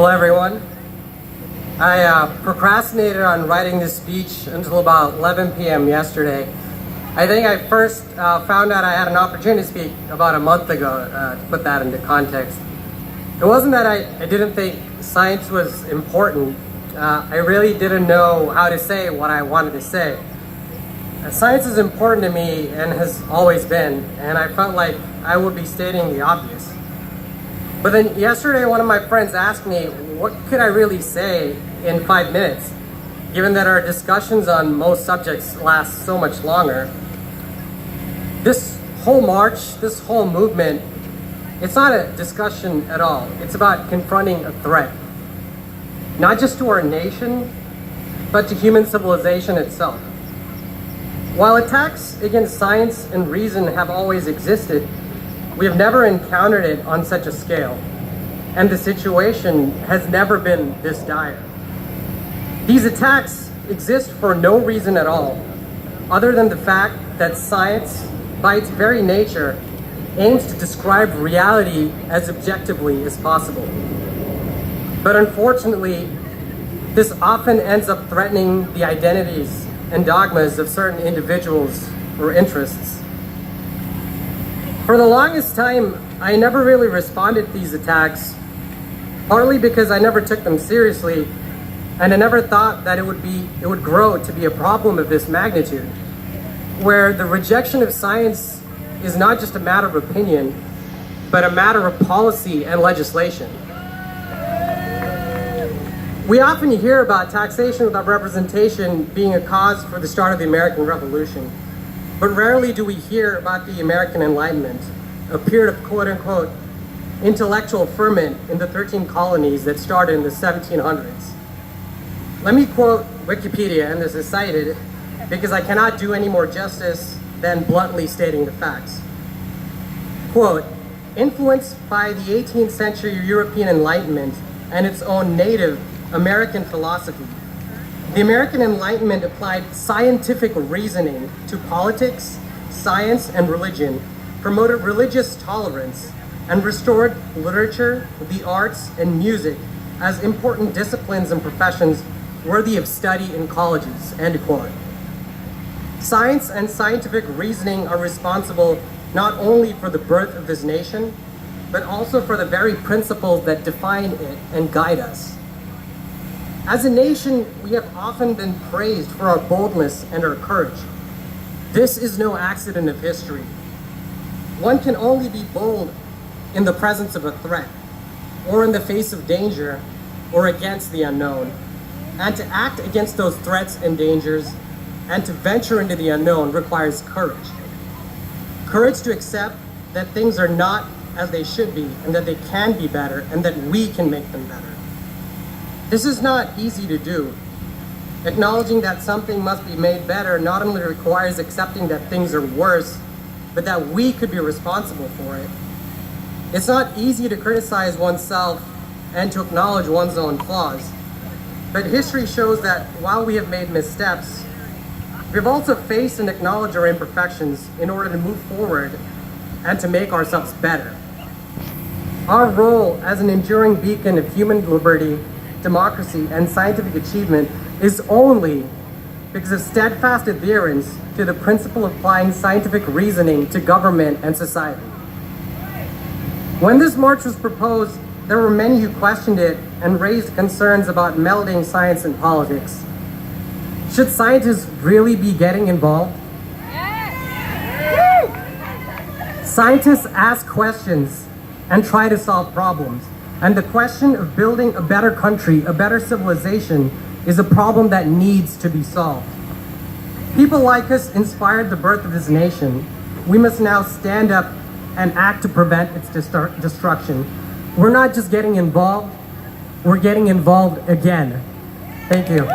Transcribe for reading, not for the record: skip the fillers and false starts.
Hello everyone. I procrastinated on writing this speech until about 11 p.m. yesterday. I think I first found out I had an opportunity to speak about a month ago, to put that into context. It wasn't that I didn't think science was important. I really didn't know how to say what I wanted to say. Science is important to me and has always been, and I felt like I would be stating the obvious. But then yesterday, one of my friends asked me, what could I really say in 5 minutes, given that our discussions on most subjects last so much longer? This whole march, this whole movement, it's not a discussion at all. It's about confronting a threat, not just to our nation, but to human civilization itself. While attacks against science and reason have always existed, we have never encountered it on such a scale, and the situation has never been this dire. These attacks exist for no reason at all, other than the fact that science, by its very nature, aims to describe reality as objectively as possible. But unfortunately, this often ends up threatening the identities and dogmas of certain individuals or interests. For the longest time, I never really responded to these attacks, partly because I never took them seriously, and I never thought that it would grow to be a problem of this magnitude, where the rejection of science is not just a matter of opinion, but a matter of policy and legislation. We often hear about taxation without representation being a cause for the start of the American Revolution. But rarely do we hear about the American Enlightenment, a period of quote-unquote intellectual ferment in the 13 colonies that started in the 1700s. Let me quote Wikipedia, and this is cited, because I cannot do any more justice than bluntly stating the facts. Quote, influenced by the 18th century European Enlightenment and its own native American philosophy, the American Enlightenment applied scientific reasoning to politics, science, and religion, promoted religious tolerance, and restored literature, the arts, and music as important disciplines and professions worthy of study in colleges, end quote. Science and scientific reasoning are responsible not only for the birth of this nation, but also for the very principles that define it and guide us. As a nation, we have often been praised for our boldness and our courage. This is no accident of history. One can only be bold in the presence of a threat, or in the face of danger, or against the unknown. And to act against those threats and dangers, and to venture into the unknown requires courage. Courage to accept that things are not as they should be, and that they can be better, and that we can make them better. This is not easy to do. Acknowledging that something must be made better not only requires accepting that things are worse, but that we could be responsible for it. It's not easy to criticize oneself and to acknowledge one's own flaws. But history shows that while we have made missteps, we've also faced and acknowledged our imperfections in order to move forward and to make ourselves better. Our role as an enduring beacon of human liberty, democracy, and scientific achievement is only because of steadfast adherence to the principle of applying scientific reasoning to government and society. When this march was proposed, there were many who questioned it and raised concerns about melding science and politics. Should scientists really be getting involved? Scientists ask questions and try to solve problems. And the question of building a better country, a better civilization, is a problem that needs to be solved. People like us inspired the birth of this nation. We must now stand up and act to prevent its destruction. We're not just getting involved, we're getting involved again. Thank you.